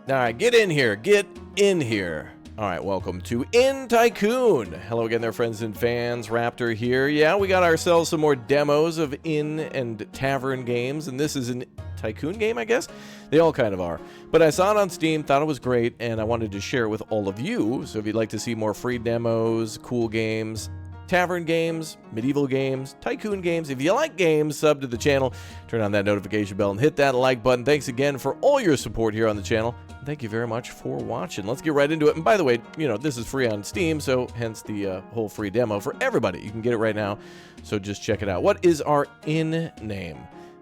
All right, get in here. Get in here. All right, welcome to In Tycoon. Hello again there, friends and fans. Raptor here. Yeah, we got ourselves some more demos of inn and tavern games, and this is an Tycoon game, I guess? They all kind of are. But I saw it on Steam, thought it was great, and I wanted to share it with all of you. So if you'd like to see more free demos, cool games, tavern games, medieval games, tycoon games, if you like games, sub to the channel, turn on that notification bell, and hit that like button. Thanks again for all your support here on the channel. Thank you very much for watching. Let's get right into it. And by the way, you know, this is free on Steam, so hence the whole free demo for everybody. You can get it right now, so just check it out. What is our inn name?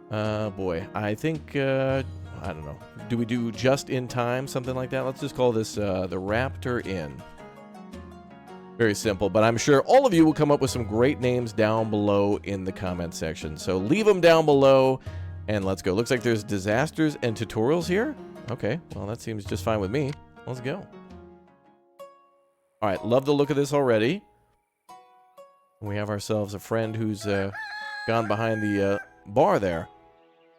Boy, I think, I don't know. Do we do just in time, something like that? Let's just call this the Raptor Inn. Very simple, but I'm sure all of you will come up with some great names down below in the comment section. So leave them down below, and let's go. Looks like there's disasters and tutorials here. Okay, well, that seems just fine with me. Let's go. All right, love the look of this already. We have ourselves a friend who's gone behind the bar there.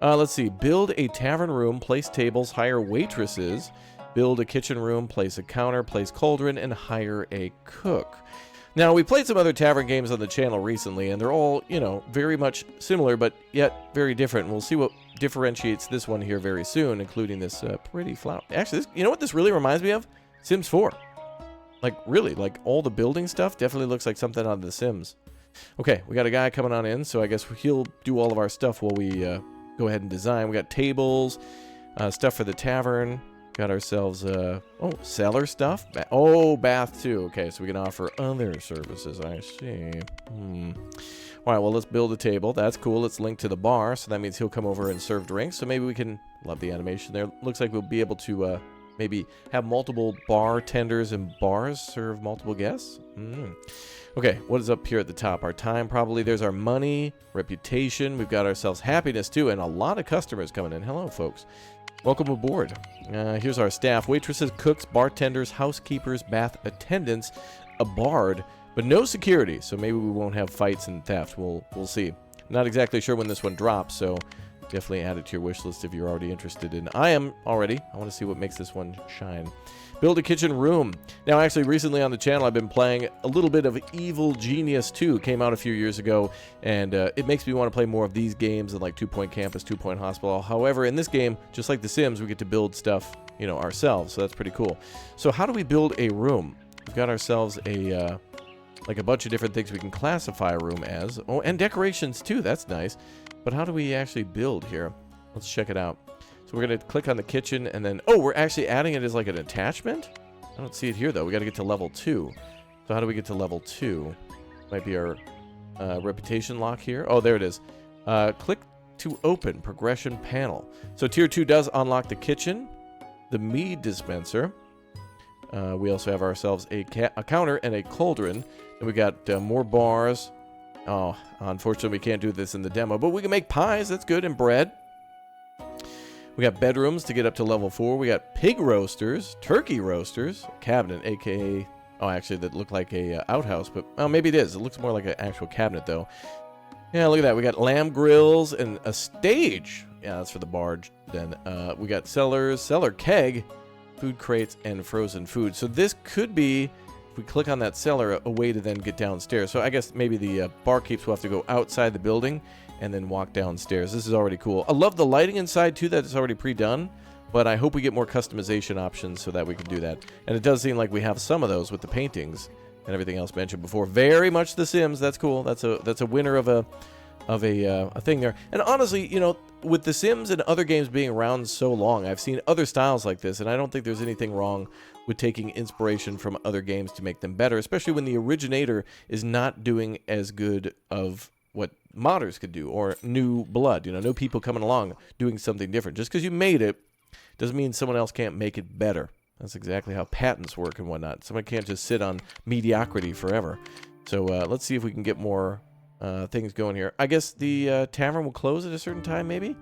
Let's see. Build a tavern room, place tables, hire waitresses, build a kitchen room, place a counter, place cauldron, and hire a cook. Now, we played some other tavern games on the channel recently, and they're all, you know, very much similar, but yet very different. And we'll see what differentiates this one here very soon, including this pretty flower. Actually, this, you know what this really reminds me of? Sims 4. Like, really, like all the building stuff definitely looks like something out of The Sims. Okay, we got a guy coming on in, so I guess he'll do all of our stuff while we go ahead and design. We got tables, stuff for the tavern. Got ourselves, oh, cellar stuff. Bath too. Okay, so we can offer other services. I see. All right, well, let's build a table. That's cool. Let's link to the bar, so that means he'll come over and serve drinks. So maybe we can, love the animation there. Looks like we'll be able to maybe have multiple bartenders and bars serve multiple guests. Okay, what is up here at the top? Our time, probably. There's our money, reputation. We've got ourselves happiness, too, and a lot of customers coming in. Hello, folks. Welcome aboard. Here's our staff. Waitresses, cooks, bartenders, housekeepers, bath attendants, a bard, but no security, so maybe we won't have fights and theft. We'll see. Not exactly sure when this one drops, so definitely add it to your wish list if you're already interested in. I am already. I want to see what makes this one shine. Build a kitchen room. Now, actually, recently on the channel, I've been playing a little bit of Evil Genius 2. Came out a few years ago, and it makes me want to play more of these games than like 2 Point Campus, 2 Point Hospital. However, in this game, just like The Sims, we get to build stuff, you know, ourselves, so that's pretty cool. So how do we build a room? We've got ourselves a like a bunch of different things we can classify a room as. Oh, and decorations too. That's nice. But how do we actually build here? Let's check it out. So we're going to click on the kitchen, and then, oh, we're actually adding it as like an attachment? I don't see it here, though. We got to get to level 2. So how do we get to level 2? Might be our reputation lock here. Oh, there it is. Click to open progression panel. So tier 2 does unlock the kitchen, the mead dispenser. We also have ourselves a counter and a cauldron. And we got more bars. Oh, unfortunately, we can't do this in the demo, but we can make pies. That's good, and bread. We got bedrooms to get up to level 4. We got pig roasters, turkey roasters, cabinet, aka, oh, actually, that looked like a outhouse, but, oh, maybe it is. It looks more like an actual cabinet, though. Yeah, look at that. We got lamb grills and a stage. Yeah, that's for the barge. Then we got cellars, cellar keg, food crates, and frozen food. So this could be, if we click on that cellar, a way to then get downstairs. So I guess maybe the barkeeps will have to go outside the building and then walk downstairs. This is already cool. I love the lighting inside, too, that it's already pre-done, but I hope we get more customization options so that we can do that. And it does seem like we have some of those with the paintings and everything else mentioned before. Very much The Sims. That's cool. That's a winner of a thing there. And honestly, you know, with The Sims and other games being around so long, I've seen other styles like this, and I don't think there's anything wrong with taking inspiration from other games to make them better, especially when the originator is not doing as good of what modders could do, or new blood, you know, new people coming along doing something different. Just because you made it doesn't mean someone else can't make it better. That's exactly how patents work and whatnot. Someone can't just sit on mediocrity forever. So let's see if we can get more things going here. I guess the tavern will close at a certain time, maybe?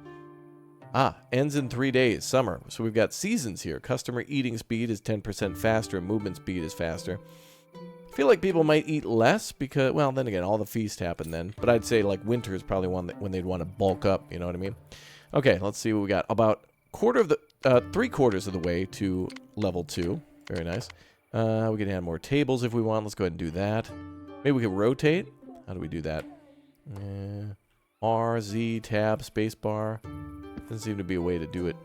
Ends in 3 days, summer. So we've got seasons here. Customer eating speed is 10% faster, and movement speed is faster. I feel like people might eat less because, well, then again, all the feasts happen then. But I'd say like winter is probably one that when they'd want to bulk up, you know what I mean? Okay, let's see what we got. About quarter of the, 3/4 of the way to level 2. Very nice. We can add more tables if we want. Let's go ahead and do that. Maybe we can rotate. How do we do that? R, Z, tab, space bar. Doesn't seem to be a way to do it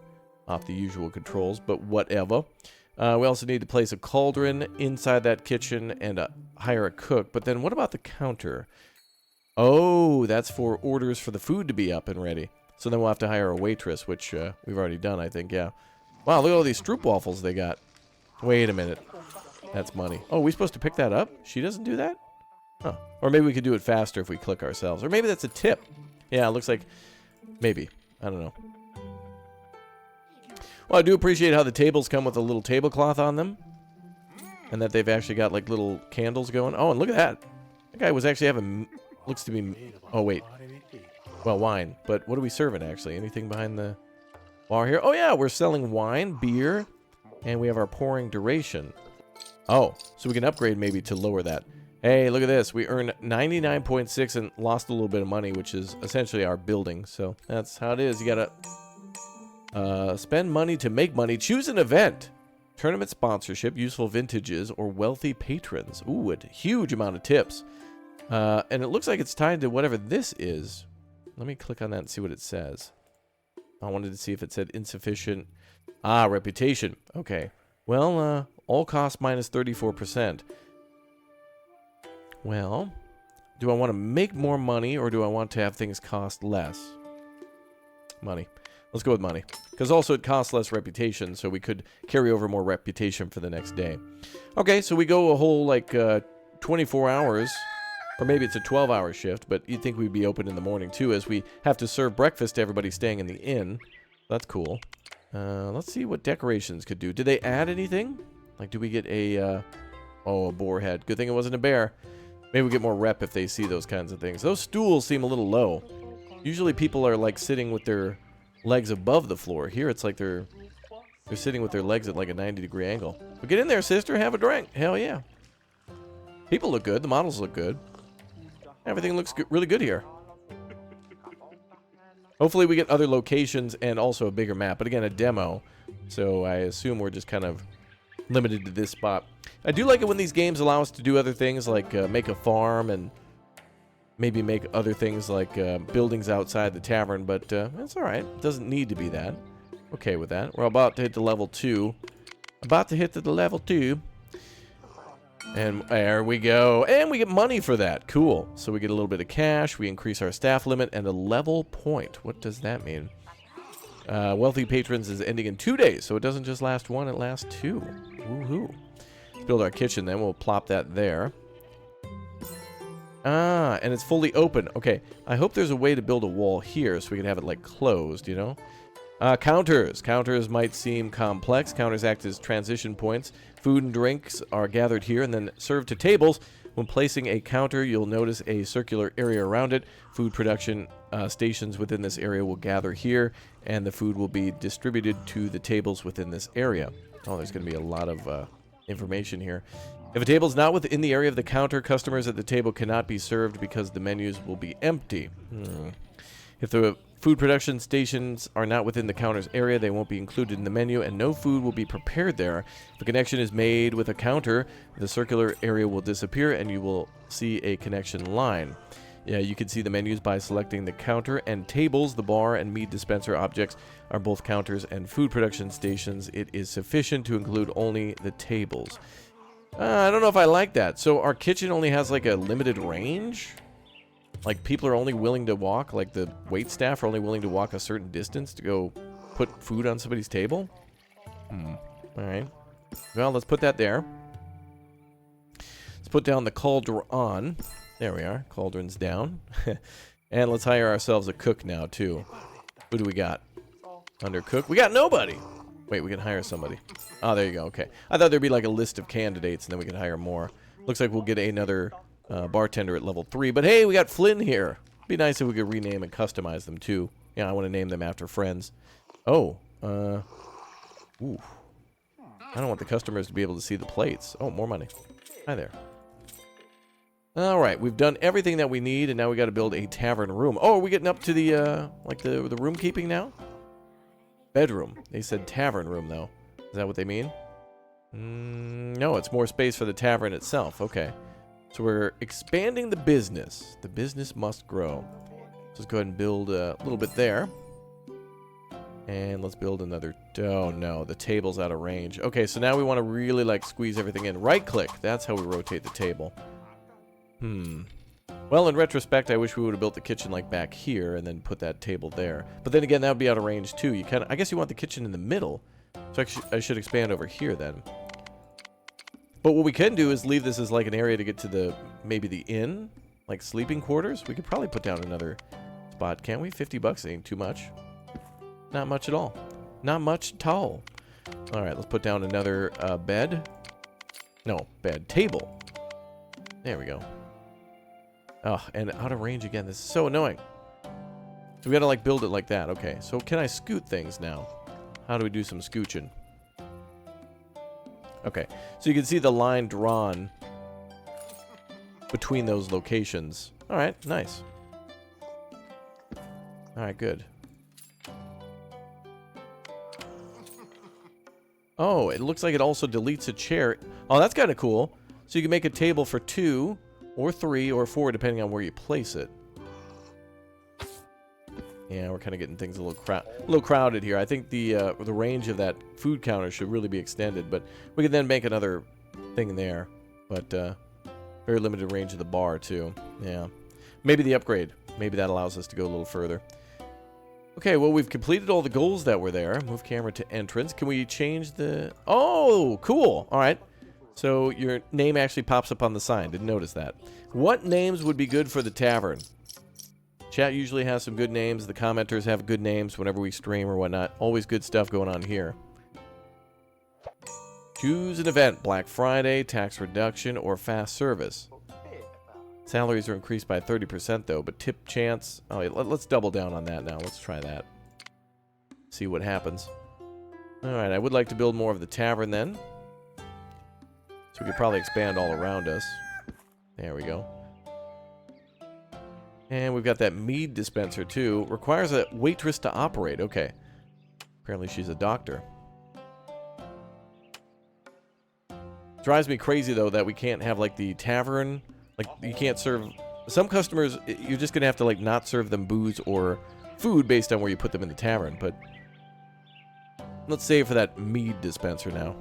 off the usual controls, but whatever. We also need to place a cauldron inside that kitchen and hire a cook. But then what about the counter? Oh, that's for orders for the food to be up and ready. So then we'll have to hire a waitress, which we've already done, I think, yeah. Wow, look at all these stroopwafels they got. Wait a minute. That's money. Oh, are we supposed to pick that up? She doesn't do that? Huh. Or maybe we could do it faster if we click ourselves. Or maybe that's a tip. Yeah, it looks like... Maybe. I don't know. Well, I do appreciate how the tables come with a little tablecloth on them. And that they've actually got, like, little candles going. Oh, and look at that. That guy was actually having... Looks to be... Oh, wait. Well, wine. But what are we serving, actually? Anything behind the bar here? Oh, yeah, we're selling wine, beer, and we have our pouring duration. Oh, so we can upgrade maybe to lower that. Hey, look at this. We earned 99.6 and lost a little bit of money, which is essentially our building. So that's how it is. You gotta spend money to make money. Choose an event. Tournament sponsorship, useful vintages, or wealthy patrons. Ooh, a huge amount of tips. And it looks like it's tied to whatever this is. Let me click on that and see what it says. I wanted to see if it said insufficient. Ah, reputation. Okay. Well, all costs minus 34%. Well, do I want to make more money or do I want to have things cost less? Money. Let's go with money. Because also it costs less reputation, so we could carry over more reputation for the next day. Okay, so we go a whole, like, 24 hours. Or maybe it's a 12-hour shift, but you'd think we'd be open in the morning, too, as we have to serve breakfast to everybody staying in the inn. That's cool. Let's see what decorations could do. Did they add anything? Like, do we get a, oh, a boar head. Good thing it wasn't a bear. Maybe we get more rep if they see those kinds of things. Those stools seem a little low. Usually people are, like, sitting with their legs above the floor. Here it's like they're sitting with their legs at, like, a 90-degree angle. But get in there, sister. Have a drink. Hell yeah. People look good. The models look good. Everything looks really good here. Hopefully we get other locations and also a bigger map. But again, a demo. So I assume we're just kind of limited to this spot. I do like it when these games allow us to do other things like make a farm and maybe make other things like buildings outside the tavern. But it's alright. It doesn't need to be that. Okay with that. We're about to hit the level 2. About to hit the level 2. And there we go. And we get money for that. Cool. So we get a little bit of cash. We increase our staff limit and a level point. What does that mean? Wealthy Patrons is ending in 2 days. So it doesn't just last 1, it lasts 2. Woohoo. Let's build our kitchen then. We'll plop that there. Ah, and it's fully open. Okay. I hope there's a way to build a wall here so we can have it like closed, you know? Counters. Counters might seem complex. Counters act as transition points. Food and drinks are gathered here and then served to tables. When placing a counter, you'll notice a circular area around it. Food production stations within this area will gather here, and the food will be distributed to the tables within this area. Oh, there's going to be a lot of information here. If a table is not within the area of the counter, customers at the table cannot be served because the menus will be empty. If the food production stations are not within the counter's area, they won't be included in the menu, and no food will be prepared there. If a connection is made with a counter, the circular area will disappear, and you will see a connection line. Yeah, you can see the menus by selecting the counter and tables. The bar and meat dispenser objects are both counters and food production stations. It is sufficient to include only the tables. I don't know if I like that. So our kitchen only has like a limited range? Like, people are only willing to walk, like the wait staff are only willing to walk a certain distance to go put food on somebody's table? Alright. Well, let's put that there. Let's put down the cauldron. There we are. Cauldron's down. And let's hire ourselves a cook now, too. Who do we got? Under cook? We got nobody! Wait, we can hire somebody. Oh, there you go. Okay. I thought there'd be like a list of candidates and then we could hire more. Looks like we'll get another... bartender at level 3. But hey, we got Flynn here. Be nice if we could rename and customize them too. Yeah, I want to name them after friends. Oh, ooh. I don't want the customers to be able to see the plates. Oh, more money. Hi there. Alright, we've done everything that we need, and now we got to build a tavern room. Oh, are we getting up to the, like the room keeping now? Bedroom. They said tavern room, though. Is that what they mean? No, it's more space for the tavern itself. Okay. So we're expanding the business. The business must grow. So let's go ahead and build a little bit there. And let's build another... Oh, no. The table's out of range. Okay, so now we want to really, like, squeeze everything in. Right-click. That's how we rotate the table. Well, in retrospect, I wish we would have built the kitchen, like, back here and then put that table there. But then again, that would be out of range, too. You kind of... I guess you want the kitchen in the middle. So I should expand over here, then. But what we can do is leave this as, like, an area to get to the... Maybe the inn? Like, sleeping quarters? We could probably put down another spot, can't we? $50 ain't too much. Not much at all. Not much at all. Alright, let's put down another bed. No, bed. Table. There we go. Oh, and out of range again. This is so annoying. So we gotta, like, build it like that. Okay, so can I scoot things now? How do we do some scooching? Okay, so you can see the line drawn between those locations. Alright, nice. Alright, good. Oh, it looks like it also deletes a chair. Oh, that's kind of cool. So you can make a table for 2, or 3, or 4, depending on where you place it. Yeah, we're kind of getting things a little crowded here. I think the range of that food counter should really be extended, but we can then make another thing there. But very limited range of the bar too. Yeah, maybe the upgrade. Maybe that allows us to go a little further. Okay, well, we've completed all the goals that were there. Move camera to entrance. Can we change the... Oh, cool. All right. So your name actually pops up on the sign. Didn't notice that. What names would be good for the tavern? Chat usually has some good names. The commenters have good names whenever we stream or whatnot. Always good stuff going on here. Choose an event. Black Friday, tax reduction, or fast service. Salaries are increased by 30% though, but tip chance... Oh, let's double down on that now. Let's try that. See what happens. Alright, I would like to build more of the tavern then. So we could probably expand all around us. There we go. And we've got that mead dispenser too. Requires a waitress to operate. Okay. Apparently she's a doctor. Drives me crazy though that we can't have like the tavern... Like, you can't serve... Some customers, you're just going to have to, like, not serve them booze or food based on where you put them in the tavern, but... Let's save for that mead dispenser now.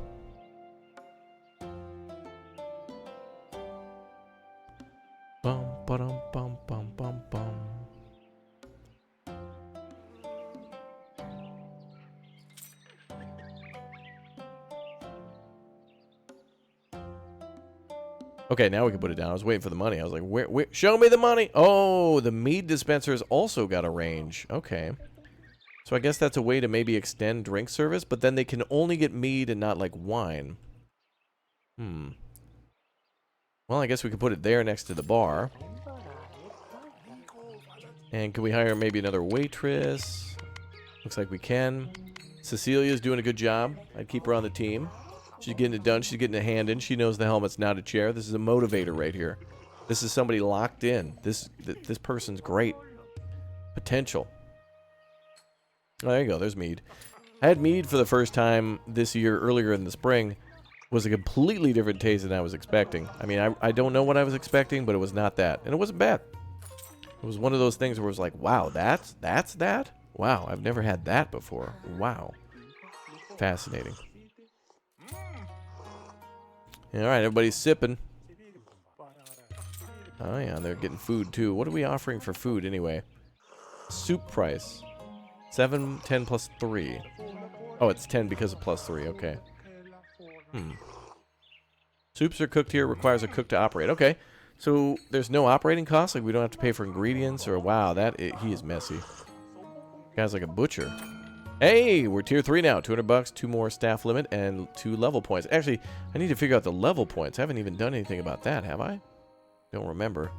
Bum, ba-dum, bum, bum, bum, bum. Okay, now we can put it down. I was waiting for the money. I was like, where, show me the money! Oh, the mead dispenser's also got a range. Okay. So I guess that's a way to maybe extend drink service, but then they can only get mead and not, like, wine. Well, I guess we could put it there next to the bar. And can we hire maybe another waitress? Looks like we can. Cecilia's doing a good job. I'd keep her on the team. She's getting it done. She's getting a hand in. She knows the helmet's not a chair. This is a motivator right here. This is somebody locked in. This person's great. Potential. Oh, there you go. There's mead. I had mead for the first time this year, earlier in the spring. It was a completely different taste than I was expecting. I mean, I don't know what I was expecting, but it was not that. And it wasn't bad. It was one of those things where it was like, wow, that's that? Wow, I've never had that before. Wow. Fascinating. Alright, everybody's sipping. Oh yeah, they're getting food too. What are we offering for food anyway? Soup price. 7, 10 plus 3. Oh, it's 10 because of plus 3, okay. Soups are cooked here, requires a cook to operate. Okay, so there's no operating costs? Like we don't have to pay for ingredients or... Wow, he is messy. Guy's like a butcher. Hey, we're tier 3 now. $200, 2 more staff limit, and 2 level points. Actually, I need to figure out the level points. I haven't even done anything about that, have I? Don't remember.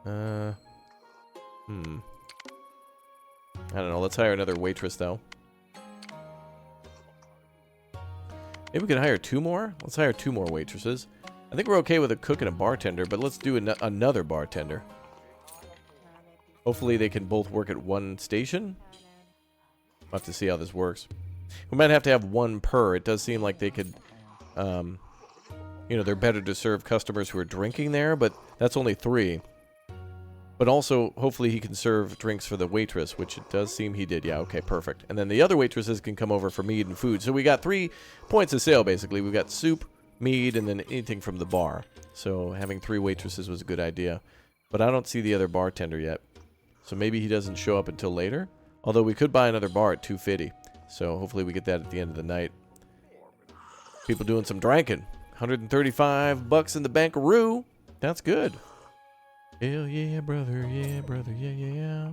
I don't know. Let's hire another waitress, though. Maybe we can hire 2 more? Let's hire 2 more waitresses. I think we're okay with a cook and a bartender, but let's do another bartender. Hopefully they can both work at one station. We'll have to see how this works. We might have to have one per. It does seem like they could, you know, they're better to serve customers who are drinking there, but that's only 3. But also, hopefully he can serve drinks for the waitress, which it does seem he did. Yeah, okay, perfect. And then the other waitresses can come over for mead and food. So we got 3 points of sale, basically. We've got soup, mead, and then anything from the bar. So having 3 waitresses was a good idea. But I don't see the other bartender yet. So maybe he doesn't show up until later. Although we could buy another bar at $2.50. So hopefully we get that at the end of the night. People doing some drinking. $135 in the bankaroo. That's good. Hell yeah, brother, yeah, brother, yeah, yeah, yeah.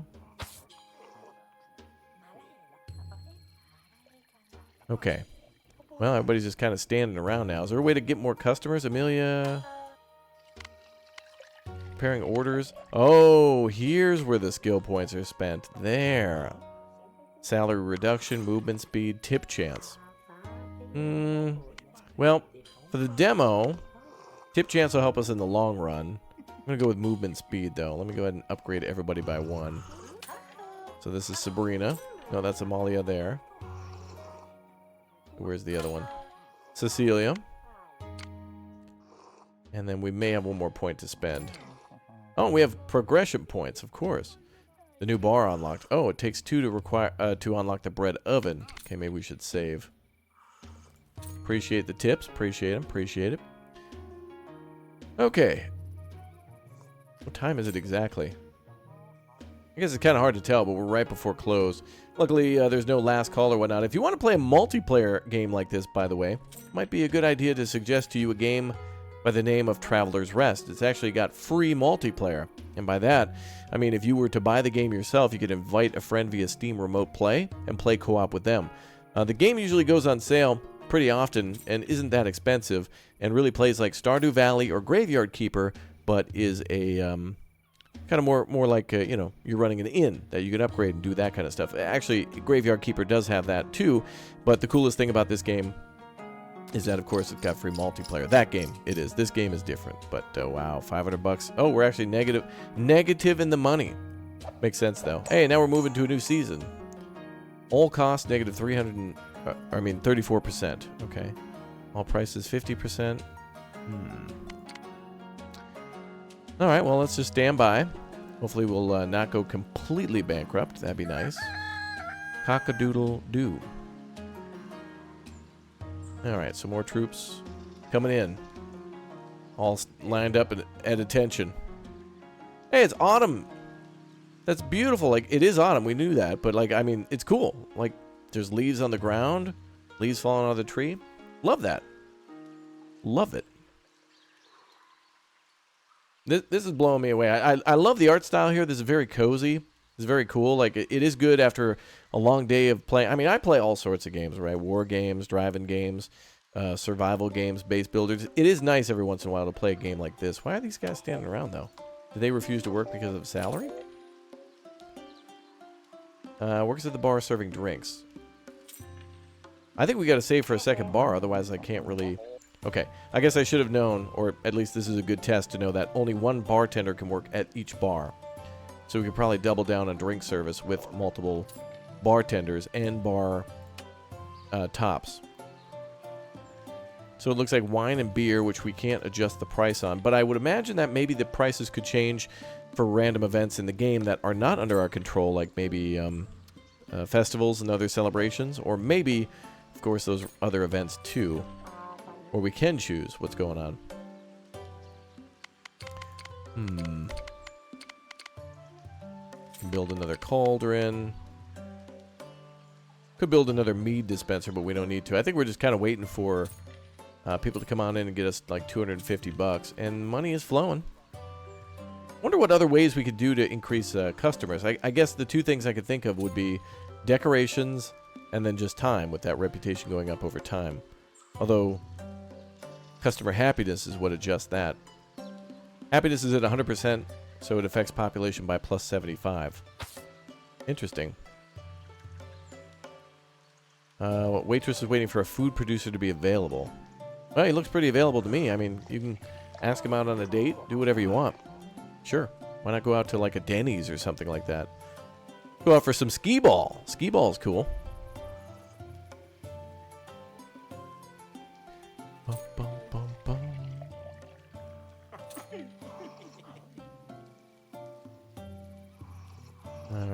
Okay. Well, everybody's just kind of standing around now. Is there a way to get more customers? Amelia? Preparing orders. Oh, here's where the skill points are spent. There. Salary reduction, movement speed, tip chance. Well, for the demo, tip chance will help us in the long run. I'm going to go with movement speed, though. Let me go ahead and upgrade everybody by 1. So this is Sabrina. No, that's Amalia there. Where's the other one? Cecilia. And then we may have one more point to spend. Oh, we have progression points, of course. The new bar unlocked. Oh, it takes 2 to unlock the bread oven. Okay, maybe we should save. Appreciate the tips. Appreciate them. Appreciate it. Okay. What time is it exactly? I guess it's kind of hard to tell, but we're right before close. Luckily, there's no last call or whatnot. If you want to play a multiplayer game like this, by the way, it might be a good idea to suggest to you a game by the name of Traveler's Rest. It's actually got free multiplayer. And by that, I mean if you were to buy the game yourself, you could invite a friend via Steam Remote Play and play co-op with them. The game usually goes on sale pretty often and isn't that expensive and really plays like Stardew Valley or Graveyard Keeper, but is a kind of more like, you know, you're running an inn that you can upgrade and do that kind of stuff. Actually, Graveyard Keeper does have that too, but the coolest thing about this game is that, of course, it's got free multiplayer. That game, it is. This game is different, but wow, $500. Oh, we're actually negative in the money. Makes sense, though. Hey, now we're moving to a new season. All costs negative 34%. Okay. All prices 50%. All right, well, let's just stand by. Hopefully we'll not go completely bankrupt. That'd be nice. Cock-a-doodle-doo. All right, some more troops coming in. All lined up at attention. Hey, it's autumn. That's beautiful. Like, it is autumn. We knew that. But, like, I mean, it's cool. Like, there's leaves on the ground. Leaves falling out of the tree. Love that. Love it. This is blowing me away. I love the art style here. This is very cozy. It's very cool. Like, it is good after a long day of playing. I mean, I play all sorts of games, right? War games, driving games, survival games, base builders. It is nice every once in a while to play a game like this. Why are these guys standing around, though? Did they refuse to work because of salary? Works at the bar serving drinks. I think we got to save for a second bar, otherwise I can't really... Okay, I guess I should have known, or at least this is a good test to know that only one bartender can work at each bar. So we could probably double down on drink service with multiple bartenders and bar tops. So it looks like wine and beer, which we can't adjust the price on. But I would imagine that maybe the prices could change for random events in the game that are not under our control, like maybe festivals and other celebrations. Or maybe, of course, those other events too. Or we can choose what's going on. Can build another cauldron. Could build another mead dispenser, but we don't need to. I think we're just kind of waiting for people to come on in and get us like $250, and money is flowing. Wonder what other ways we could do to increase customers. I guess the two things I could think of would be decorations and then just time, with that reputation going up over time. Although customer happiness is what adjusts that. Happiness is at 100%, so it affects population by plus 75. Interesting. Waitress is waiting for a food producer to be available. Well, he looks pretty available to me. I mean, you can ask him out on a date, do whatever you want. Sure. Why not go out to like a Denny's or something like that? Go out for some skee ball. Skee ball is cool.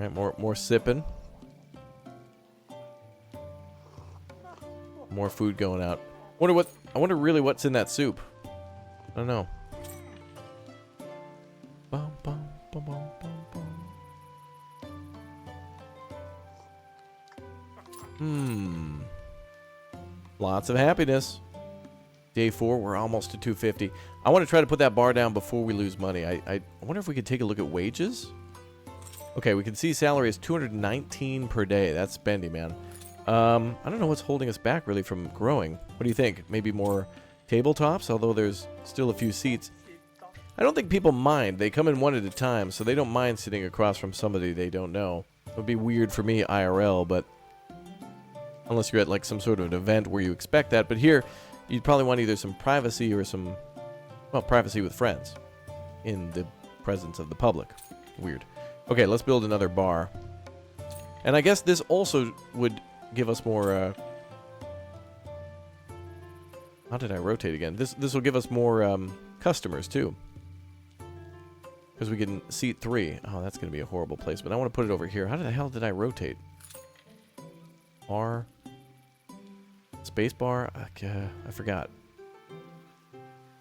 right, more sipping. More food going out. I wonder really what's in that soup. I don't know. Bum, bum, bum, bum, bum, bum. Lots of happiness. Day 4, we're almost to 250. I want to try to put that bar down before we lose money. I wonder if we could take a look at wages. Okay, we can see salary is 219 per day. That's spendy, man. I don't know what's holding us back really from growing. What do you think? Maybe more tabletops, although there's still a few seats. I don't think people mind. They come in one at a time, so they don't mind sitting across from somebody they don't know. It would be weird for me IRL, but unless you're at like some sort of an event where you expect that. But here, you'd probably want either some privacy or some, well, privacy with friends in the presence of the public. Weird. Okay, let's build another bar. And I guess this also would give us more, how did I rotate again? This will give us more customers too. Because we can seat 3. Oh, that's going to be a horrible placement. I want to put it over here. How the hell did I rotate? R. Space bar? I forgot.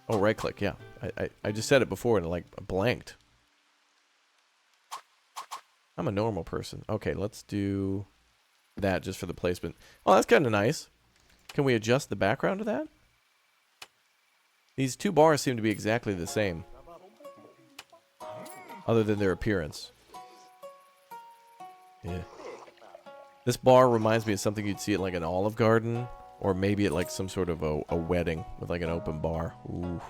Oh, right click, yeah. I just said it before and it like blanked. I'm a normal person. Okay, let's do that just for the placement. Oh, that's kind of nice. Can we adjust the background to that? These two bars seem to be exactly the same. Other than their appearance. Yeah. This bar reminds me of something you'd see at like an Olive Garden. Or maybe at like some sort of a wedding with like an open bar. Ooh.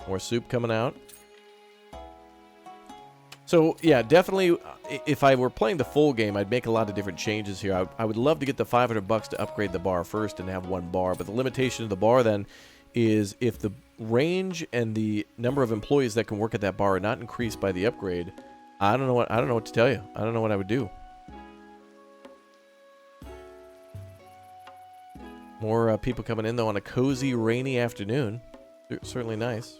More soup coming out. So, yeah, definitely, if I were playing the full game, I'd make a lot of different changes here. I would love to get the $500 to upgrade the bar first and have one bar. But the limitation of the bar, then, is if the range and the number of employees that can work at that bar are not increased by the upgrade, I don't know what to tell you. I don't know what I would do. More people coming in, though, on a cozy, rainy afternoon. Certainly nice.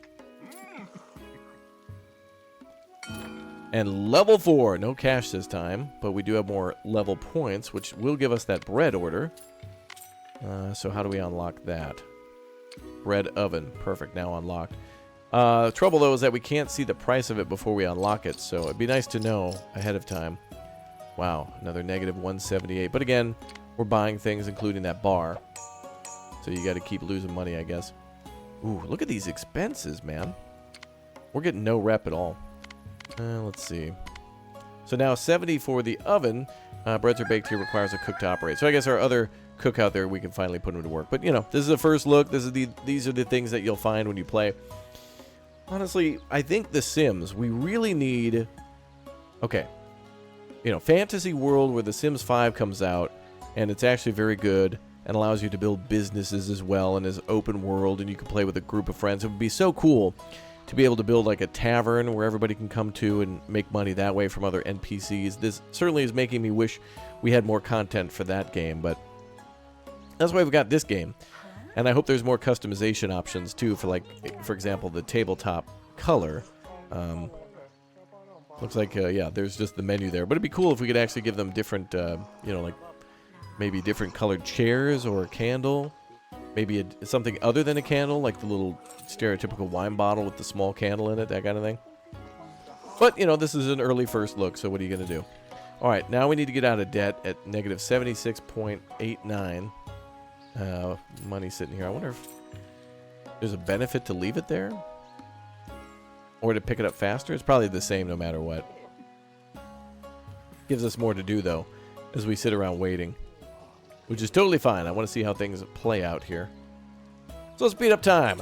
And level 4. No cash this time, but we do have more level points, which will give us that bread order. So how do we unlock that? Bread oven. Perfect. Now unlocked. Trouble, though, is that we can't see the price of it before we unlock it, so it'd be nice to know ahead of time. Wow, another negative 178. But again, we're buying things, including that bar. So you got to keep losing money, I guess. Ooh, look at these expenses, man. We're getting no rep at all. Let's see. So now 70 for the oven. Breads are baked here, requires a cook to operate. So I guess our other cook out there, we can finally put them to work. But, you know, this is a first look. These are the things that you'll find when you play. Honestly, I think The Sims, we really need... Okay. You know, fantasy world where The Sims 5 comes out, and it's actually very good, and allows you to build businesses as well, and is open world, and you can play with a group of friends. It would be so cool to be able to build like a tavern where everybody can come to and make money that way from other NPCs. This certainly is making me wish we had more content for that game, but that's why we've got this game. And I hope there's more customization options too for, like, for example, the tabletop color. Looks like, yeah, there's just the menu there. But it'd be cool if we could actually give them different, you know, like maybe different colored chairs or a candle. Maybe something other than a candle, like the little stereotypical wine bottle with the small candle in it, that kind of thing. But, you know, this is an early first look, so what are you going to do? All right, now we need to get out of debt at negative 76.89. Money sitting here. I wonder if there's a benefit to leave it there? Or to pick it up faster? It's probably the same no matter what. Gives us more to do, though, as we sit around waiting. Which is totally fine. I want to see how things play out here. So let's speed up time.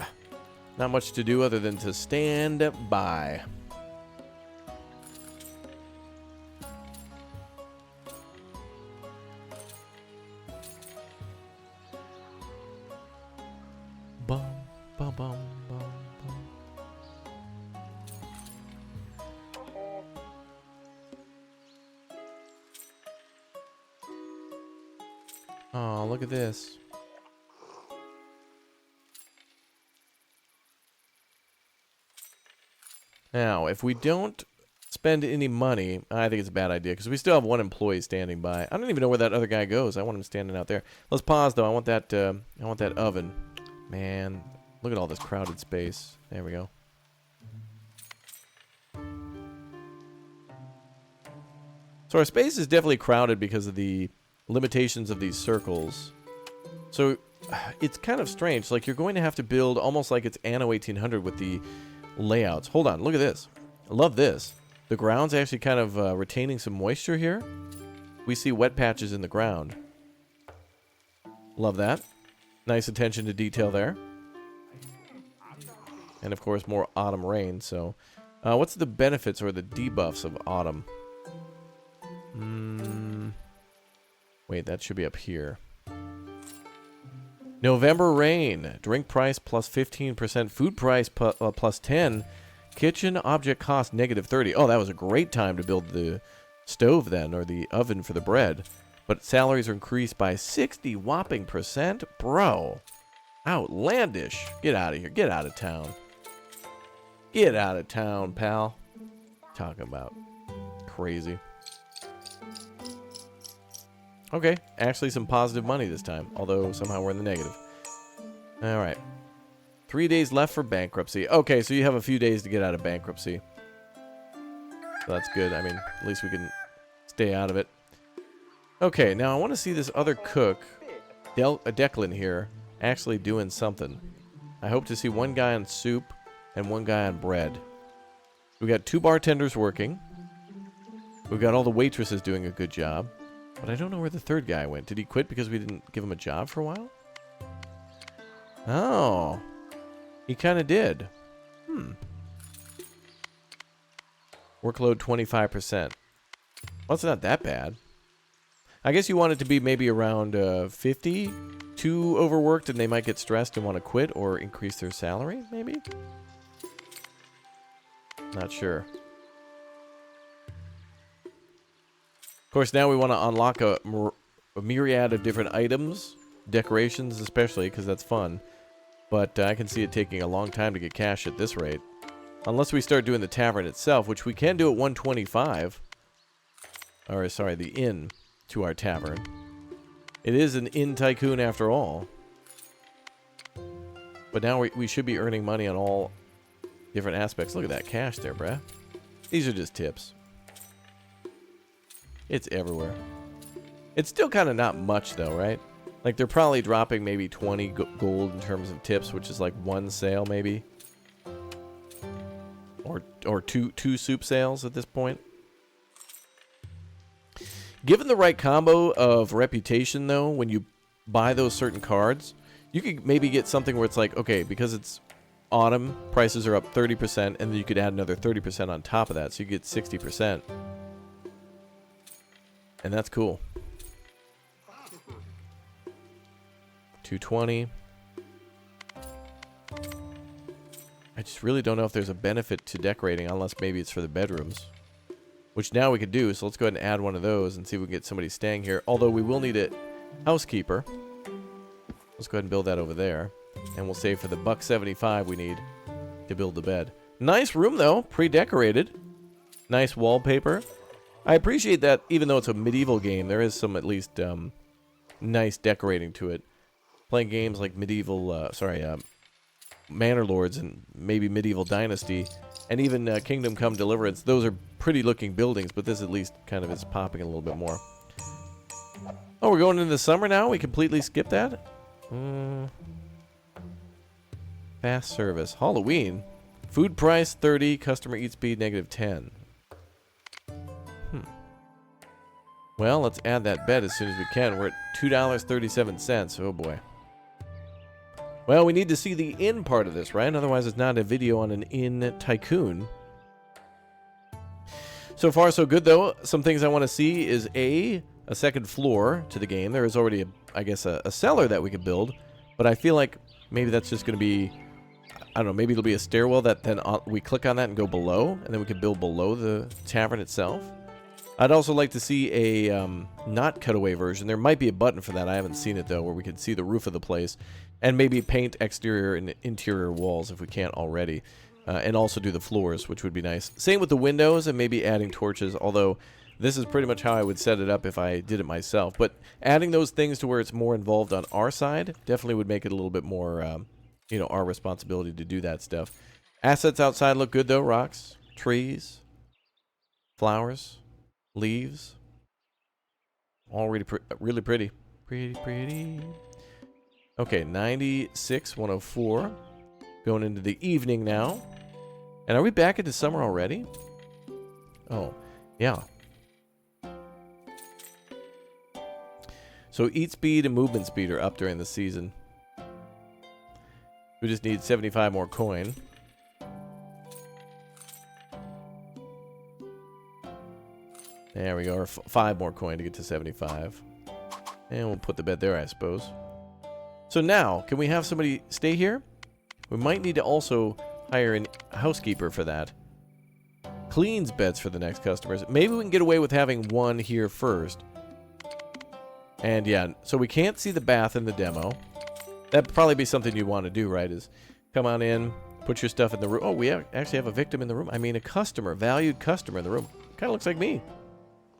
Not much to do other than to stand by. Bum, bum, bum, bum, bum. Oh, look at this. Now, if we don't spend any money, I think it's a bad idea because we still have one employee standing by. I don't even know where that other guy goes. I want him standing out there. Let's pause though. I want that oven. Man, look at all this crowded space. There we go. So our space is definitely crowded because of the limitations of these circles. So it's kind of strange. Like you're going to have to build almost like it's Anno 1800 with the layouts. Hold on, look at this. I love this. The ground's actually kind of retaining some moisture here. We see wet patches in the ground. Love that. Nice attention to detail there. And of course more autumn rain. So what's the benefits or the debuffs of autumn? Wait, that should be up here. November rain. Drink price plus 15%. Food price plus 10. Kitchen object cost negative 30. Oh, that was a great time to build the stove then, or the oven for the bread. But salaries are increased by 60 whopping %. Bro. Outlandish. Get out of here. Get out of town. Get out of town, pal. Talking about crazy. Okay, actually some positive money this time, although somehow we're in the negative. All right. 3 days left for bankruptcy. Okay, so you have a few days to get out of bankruptcy. So that's good. I mean, at least we can stay out of it. Okay, now I want to see this other cook, Declan here, actually doing something. I hope to see one guy on soup and one guy on bread. We got 2 bartenders working. We've got all the waitresses doing a good job. But I don't know where the third guy went. Did he quit because we didn't give him a job for a while? Oh. He kind of did. Workload 25%. Well, it's not that bad. I guess you want it to be maybe around 50. Too overworked and they might get stressed and want to quit or increase their salary, maybe? Not sure. Of course, now we want to unlock a myriad of different items, decorations especially, because that's fun. But I can see it taking a long time to get cash at this rate. Unless we start doing the tavern itself, which we can do at 125. Or, sorry, the inn to our tavern. It is an inn tycoon after all. But now we should be earning money on all different aspects. Look at that cash there, bruh. These are just tips. It's everywhere. It's still kind of not much, though, right? Like, they're probably dropping maybe 20 gold in terms of tips, which is like 1 sale, maybe. Or two soup sales at this point. Given the right combo of reputation, though, when you buy those certain cards, you could maybe get something where it's like, okay, because it's autumn, prices are up 30%, and then you could add another 30% on top of that, so you get 60%. And that's cool. 220. I just really don't know if there's a benefit to decorating unless maybe it's for the bedrooms. Which now we could do, so let's go ahead and add one of those and see if we can get somebody staying here. Although we will need a housekeeper. Let's go ahead and build that over there. And we'll save for the $1.75 we need to build the bed. Nice room though, pre-decorated. Nice wallpaper. I appreciate that even though it's a medieval game, there is some at least nice decorating to it. Playing games like medieval, Manor Lords and maybe Medieval Dynasty, and even Kingdom Come Deliverance, those are pretty looking buildings, but this at least kind of is popping a little bit more. Oh, we're going into the summer now? We completely skipped that? Fast service. Halloween. Food price 30, customer eat speed -10. Well, let's add that bed as soon as we can. We're at $2.37. Oh boy. Well, we need to see the inn part of this, right? Otherwise, it's not a video on an inn tycoon. So far, so good, though. Some things I want to see is a second floor to the game. There is already, I guess, a cellar that we could build. But I feel like maybe that's just going to be, I don't know, maybe it'll be a stairwell that then we click on that and go below. And then we could build below the tavern itself. I'd also like to see a not cutaway version. There might be a button for that. I haven't seen it, though, where we can see the roof of the place. And maybe paint exterior and interior walls if we can't already. And also do the floors, which would be nice. Same with the windows and maybe adding torches, although this is pretty much how I would set it up if I did it myself. But adding those things to where it's more involved on our side definitely would make it a little bit more, you know, our responsibility to do that stuff. Assets outside look good, though. Rocks, trees, flowers, leaves. All really, really pretty. Pretty. Okay, 96, 104. Going into the evening now. And are we back into summer already? Oh, yeah. So eat speed and movement speed are up during the season. We just need 75 more coin. There we go, or 5 more coin to get to 75. And we'll put the bed there, I suppose. So now, can we have somebody stay here? We might need to also hire a housekeeper for that. Cleans beds for the next customers. Maybe we can get away with having one here first. And yeah, so we can't see the bath in the demo. That'd probably be something you want to do, right? Is come on in, put your stuff in the room. Oh, we actually have a victim in the room. I mean, a customer, valued customer in the room. Kind of looks like me.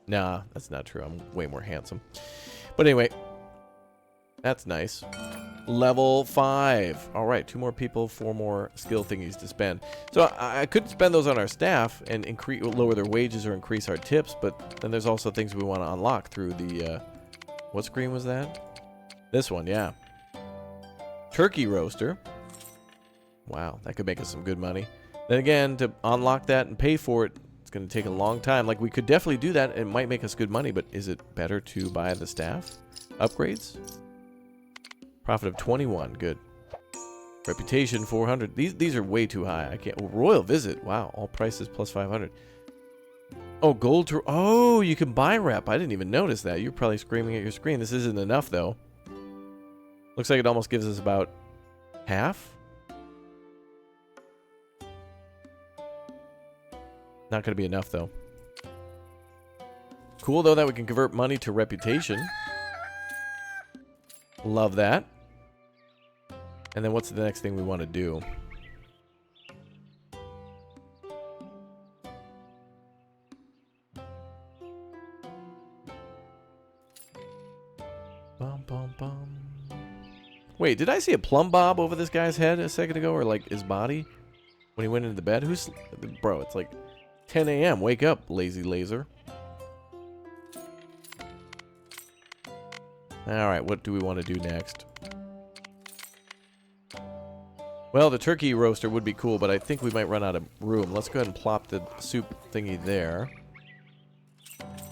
Nah, that's not true. I'm way more handsome. But anyway, that's nice. Level 5. All right, 2 more people, 4 more skill thingies to spend. So I could spend those on our staff and lower their wages or increase our tips, but then there's also things we want to unlock through the... what screen was that? This one, yeah. Turkey roaster. Wow, that could make us some good money. Then again, to unlock that and pay for it, it's going to take a long time. Like, we could definitely do that. It might make us good money, but is it better to buy the staff? Upgrades? Profit of 21. Good. Reputation 400. These are way too high. I can't. Oh, royal visit. Wow. All prices plus 500. Oh, gold. Oh, you can buy rep. I didn't even notice that. You're probably screaming at your screen. This isn't enough, though. Looks like it almost gives us about half. Not going to be enough, though. Cool, though, that we can convert money to reputation. Love that. And then what's the next thing we want to do? Bum, bum, bum. Wait, did I see a plumb bob over this guy's head a second ago? Or like his body? When he went into the bed? Who's... Bro, it's like 10 a.m. Wake up, lazy laser. Alright, what do we want to do next? Well, the turkey roaster would be cool, but I think we might run out of room. Let's go ahead and plop the soup thingy there.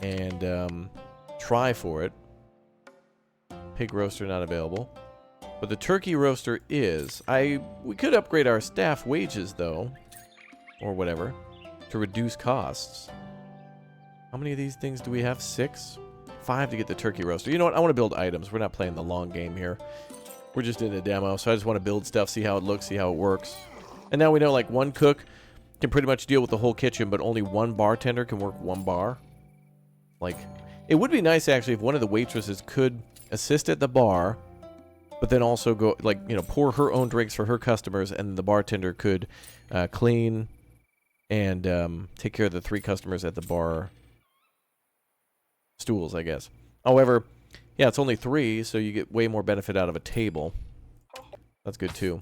And try for it. Pig roaster not available. But the turkey roaster is. We could upgrade our staff wages, though. Or whatever. To reduce costs. How many of these things do we have? 6? 5 to get the turkey roaster. You know what? I want to build items. We're not playing the long game here. We're just in a demo, so I just want to build stuff, see how it looks, see how it works. And now we know, like, one cook can pretty much deal with the whole kitchen, but only one bartender can work one bar. Like, it would be nice, actually, if one of the waitresses could assist at the bar, but then also go, like, you know, pour her own drinks for her customers, and the bartender could clean and take care of the 3 customers at the bar stools, I guess. However... yeah, it's only 3, so you get way more benefit out of a table. That's good, too.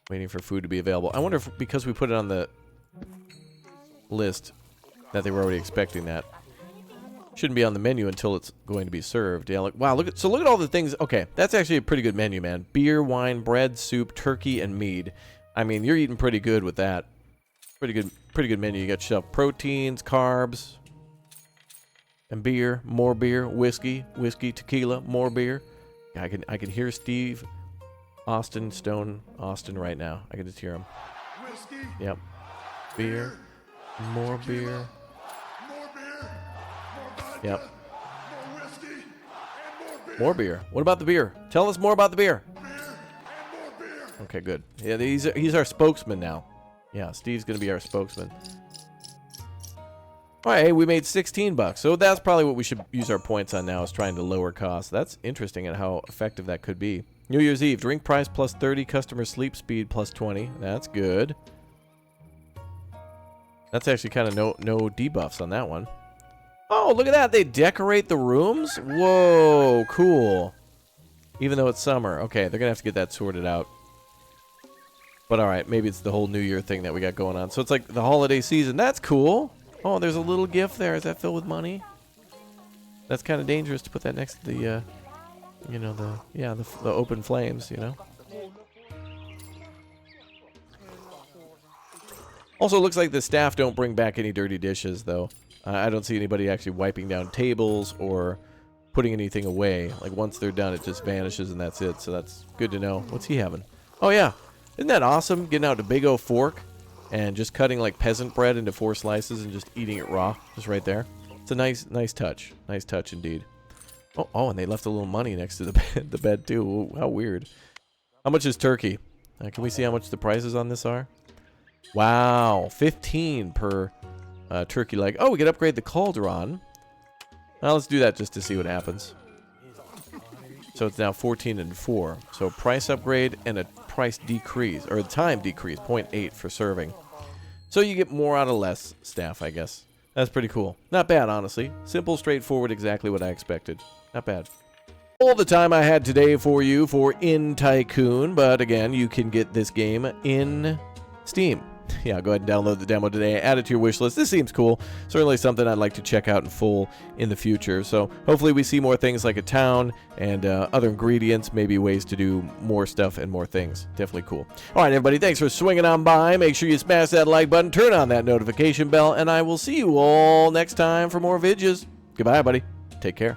Waiting for food to be available. I wonder if, because we put it on the list, that they were already expecting that. Shouldn't be on the menu until it's going to be served. Yeah, look, wow, look at all the things. Okay, that's actually a pretty good menu, man. Beer, wine, bread, soup, turkey, and mead. I mean, you're eating pretty good with that. Pretty good menu. You got yourself proteins, carbs... and beer, more beer, whiskey, tequila, more beer. I can hear Steve Austin right now. I can just hear him. Whiskey. Yep. Beer, more beer. More beer. More yep. More whiskey and more beer. More beer. What about the beer? Tell us more about the beer. Beer and more beer. Okay, good. Yeah, he's our spokesman now. Yeah, Steve's gonna be our spokesman. All right, hey, we made 16 bucks, so that's probably what we should use our points on now, is trying to lower costs. That's interesting at how effective that could be. New Year's Eve, drink price plus 30, customer sleep speed plus 20. That's good. That's actually kind of no debuffs on that one. Oh, look at that. They decorate the rooms? Whoa, cool. Even though it's summer. Okay, they're going to have to get that sorted out. But all right, maybe it's the whole New Year thing that we got going on. So it's like the holiday season. That's cool. Oh, there's a little gift there. Is that filled with money? That's kind of dangerous to put that next to the, you know, the open flames, you know? Also, it looks like the staff don't bring back any dirty dishes, though. I don't see anybody actually wiping down tables or putting anything away. Like, once they're done, it just vanishes and that's it. So that's good to know. What's he having? Oh, yeah. Isn't that awesome? Getting out a big old fork and just cutting, like, peasant bread into 4 slices and just eating it raw. Just right there. It's a nice touch. Nice touch, indeed. Oh, and they left a little money next to the bed, too. Ooh, how weird. How much is turkey? Can we see how much the prices on this are? Wow. 15 per... turkey leg. Oh, we can upgrade the cauldron. Now let's do that just to see what happens. So it's now 14 and 4. So price upgrade and a price decrease, or a time decrease, 0.8 for serving. So you get more out of less staff, I guess. That's pretty cool. Not bad, honestly. Simple, straightforward, exactly what I expected. Not bad. All the time I had today for you for In Tycoon, but again, you can get this game in Steam. Yeah, go ahead and download the demo today. Add it to your wish list. This seems cool. Certainly something I'd like to check out in full in the future. So hopefully we see more things like a town and other ingredients, maybe ways to do more stuff and more things. Definitely cool. All right, everybody, thanks for swinging on by. Make sure you smash that like button, turn on that notification bell, and I will see you all next time for more vidges. Goodbye, buddy. Take care.